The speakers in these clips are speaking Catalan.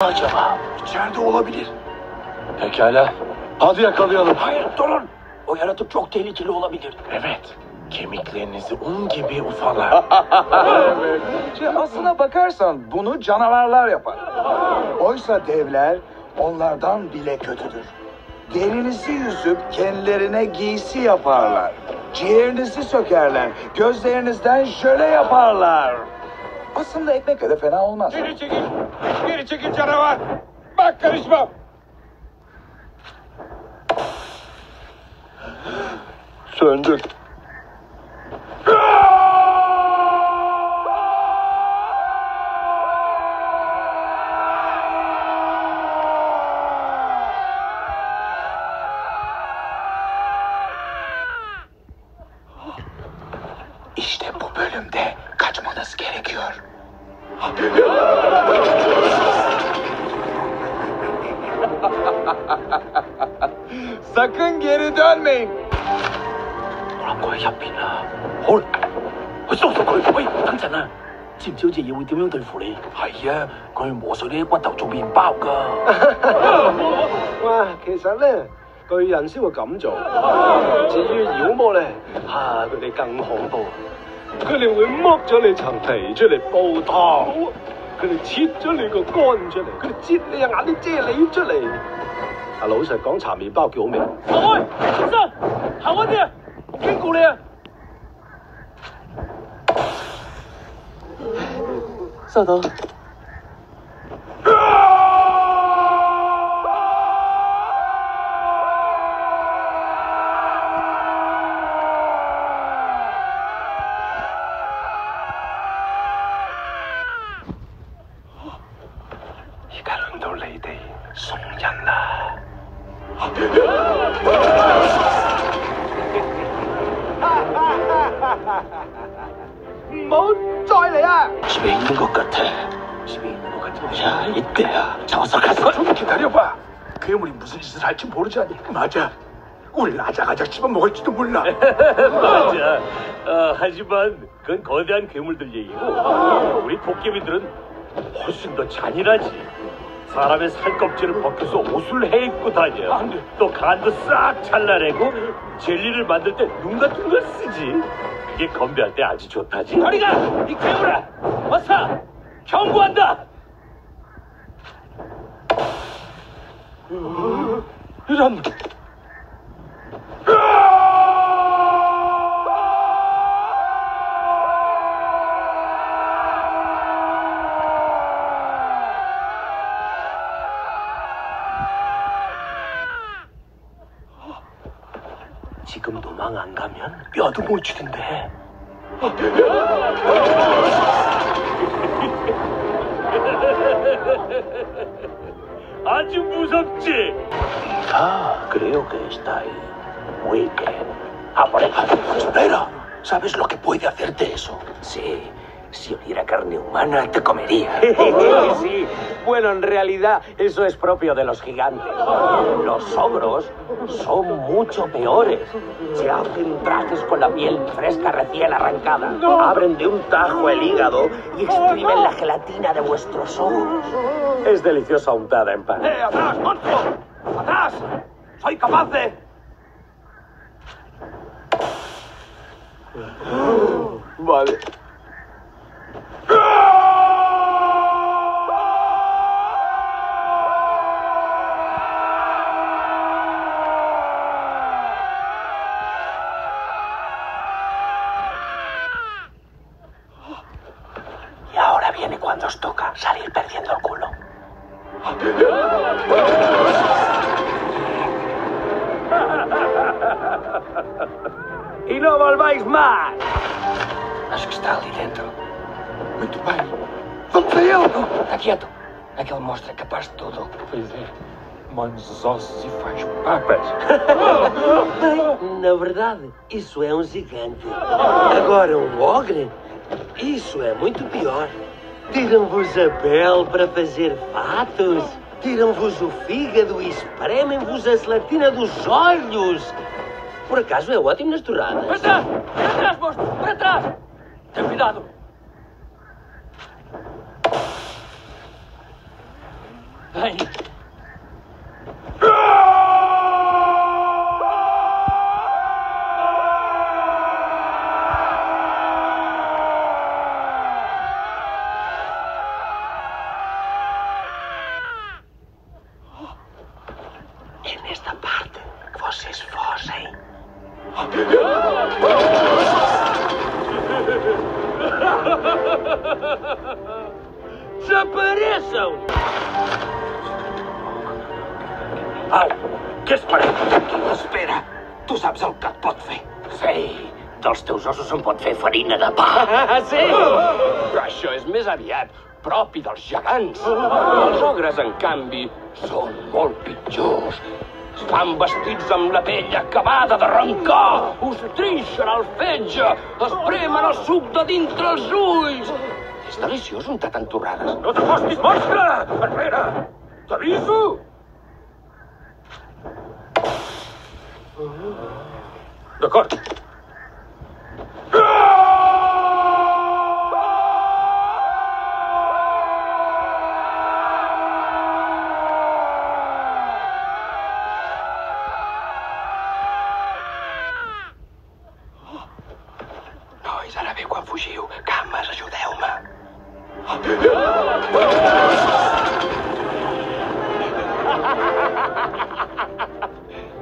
Acaba içeride olabilir. Pekala. Hadi yakalayalım. Hayır, durun. O yaratık çok tehlikeli olabilir. Evet. Kemiklerinizi un gibi ufalar. Evet. Aslına bakarsan bunu canavarlar yapar. Oysa devler onlardan bile kötüdür. Derinizi yüzüp kendilerine giysi yaparlar. Ciğerinizi sökerler. Gözlerinizden jöle yaparlar. Aslında ekmek öyle fena olmaz. Geri çekil! Geri çekil canavar! Bak karışmam! Söndük. İşte bu bölümde kaçmanız gerekiyor. Sakın geri dönmeyin. 그런 거야, 야빈아. 헐, 벌써 없어. 거의 당장啊！尖小姐會點樣對付你？係啊，佢磨碎你啲骨頭做麵包㗎。哇，其實咧，巨人先會咁做。至於妖魔咧，佢哋更恐怖。佢哋會剝咗你層皮出嚟煲湯，佢哋切咗你個肝出嚟，佢哋擠你隻眼啲啫喱出嚟。老實講，搽麵包幾好味。行開，先生，行開啲啊！我警告你啊！收到。而家輪到你哋送人啦！唔好再嚟啊집에 있는 것 같아. 집에 있는 것 같아. 자, 이때야. 잡아서 가서 좀 기다려봐. 괴물이 무슨 짓을 할지 모르지 않니? 맞아. 우리 아작아작 씹어먹을지도 몰라. 맞아. 하지만 그건 거대한 괴물들 얘기고 우리 도깨비들은 훨씬 더 잔인하지. 사람의 살껍질을 벗겨서 옷을 해입고 다녀. 또 간도 싹 잘라내고 젤리를 만들 때 눈 같은 걸 쓰지. 그게 건배할 때 아주 좋다지. 저리가! 이 괴물아! 어서! 경고한다! 이런... 지금 도망 안 가면 뼈도 못 치던데. 아주 무섭지? Creo que está ahí. Muy bien. Por ahí. Espera. ¿Sabes lo que puede hacerte eso? Sí. Si oliera carne humana, te comería. Sí, bueno, en realidad eso es propio de los gigantes. Los ogros son mucho peores. Se hacen trajes con la piel fresca recién arrancada. Abren de un tajo el hígado y exprimen la gelatina de vuestros ojos. Es deliciosa untada en pan. ¡Atrás, monstruo! ¡Atrás! ¡Soy capaz de...! Vale. Y ahora viene cuando os toca salir perdiendo el culo. ¡Y no volváis más! Acho que está ali dentro. Muito bem. Vamos a ele. Está quieto. Aquele monstro é capaz de tudo. Pois é. Mãos os ossos e faz papas. Na verdade, isso é um gigante. Agora, um ogre? Isso é muito pior. Tiram-vos a pele para fazer fatos. Tiram-vos o fígado e espremem-vos a gelatina dos olhos. Por acaso é ótimo nas torradas. ¡Para atrás! ¡Para atrás, monstruo! ¡Para atrás! ¡Ten cuidado! En esta parte, vocês fogem. Desapareçam! Au! Què esperem? Qui l'espera? Tu saps el que et pot fer. Sí, dels teus ossos em pot fer farina de pa. Sí! Però això és més aviat propi dels gegants. Els ogres, en canvi, són molt pitjors. Es fan vestits amb la pell acabada d'arrencar, us trixen el fetge, es premen el suc de dintre els ulls. És deliciós untat en torrades. No t'acostis, monstre! Enrere! T'aviso! D'acord. Nois, ara ve quan fugiu. Cames, ajudeu-me.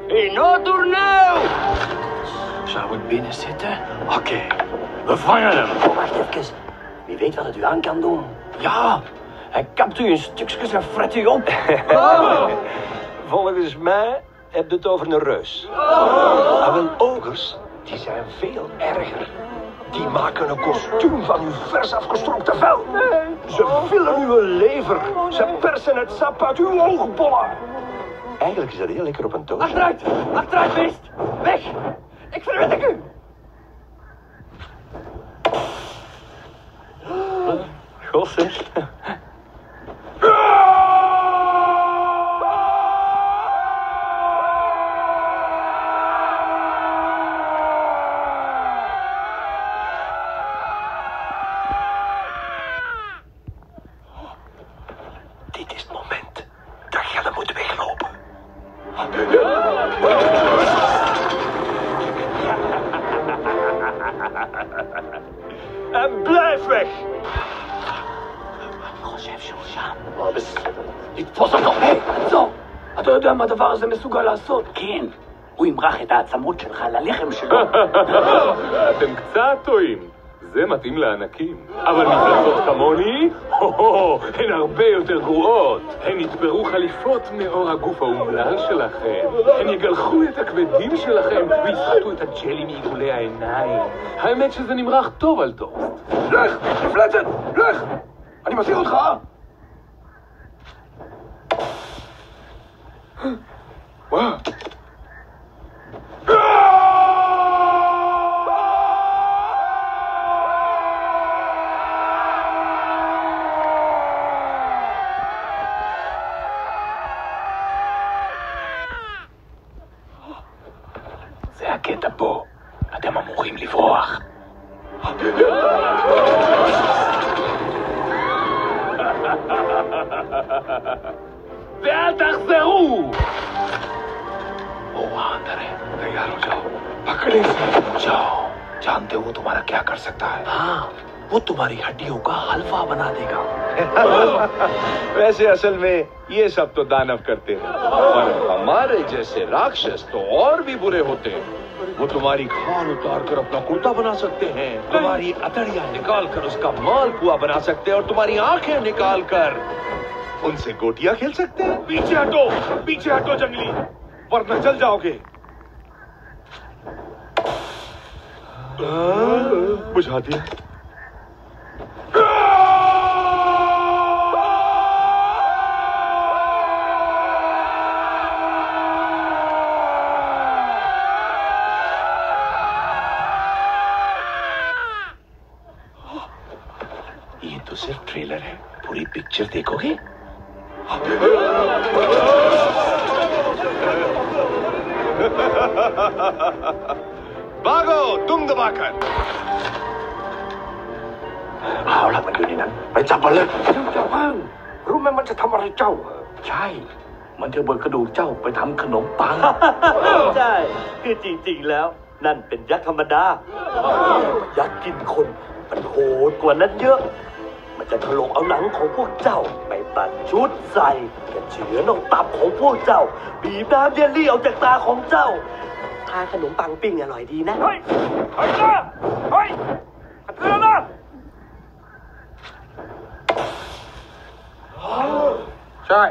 I no torneu! Zou ik binnen zitten? Oké. We vangen hem. Wacht even. Wie weet wat het u aan kan doen. Ja, hij kapt u in stukjes en fret u op. Volgens mij heb je het over een reus. Maar wel ogers, die zijn veel erger. Die maken een kostuum van uw vers afgestroopte vel. Ze vullen uw lever. Ze persen het sap uit uw oogbollen. Eigenlijk is dat heel lekker op een toast. Achteruit, beest! Weg! Ik verwittig u! God zeg. Dit is het moment dat jullie moeten weglopen. En blijf weg! חושב שהוא שם. לתפוס אותו. היי, עצור! אתה יודע מה הדבר הזה מסוגל לעשות? כן. הוא ימרח את העצמות שלך ללחם שלו. אתם קצת טועים. זה מתאים לענקים. אבל מפלצות כמוני, הן הרבה יותר גרועות. הן יתפרו חליפות מאור הגוף האומלל שלכם. הן יגלחו את הכבדים שלכם ויסחטו את הג'לי מעיגולי העיניים. האמת שזה נמרח טוב על טוסט. לך! מפלצת! לך! אני מזהיר אותך! וואו! זה הקטע פה. אתם אמורים לברוח. ואל תחזרו! वो वहां अंदर है। तैयार हो जाओ। पकड़े से जाओ। जानते हो वो तुम्हारा क्या कर सकता है? हाँ, वो तुम्हारी हड्डियों का हलवा बना देगा। वैसे असल में ये सब तो दानव करते हैं, पर हमारे जैसे राक्षस तो और भी बुरे होते हैं। वो तुम्हारी खाल उतार कर अपना कुर्ता बना सकते हैं, तुम्हारी अतड़ियां निकाल कर उसका मालपुआ बना सकते हैं और तुम्हारी आंखें निकाल कर उनसे गोटियां खेल सकते हैं। पीछे हटो जंगली, वरना जल जाओगे। बुझा दिया। ये तो सिर्फ ट्रेलर है, पूरी पिक्चर देखोगे? भागो तुम दबाकर।เอาล่ะมันอยู่ในนั้นไปจับมันเลยเจ้าเพิ่งรู้ไหมมันจะทำอะไรเจ้า ใช่ มันจะเบิกกระดูกเจ้าไปทำขนมปัง ใช่ คือจริงๆแล้ว นั่นเป็นยักษ์ธรรมดา ยักษ์กินคนมันโหดกว่านั้นเยอะ มันจะถลกเอาหนังของพวกเจ้าไปตัดชุดใส่กันเฉือนเอาตับของพวกเจ้า บีบน้ำเยลลี่ออกจากตาของเจ้าทานขนมปังปิ้งอร่อยดีนะ เฮ้ยเฮ้ยนะเฮ้ยเตือนนะ ใช่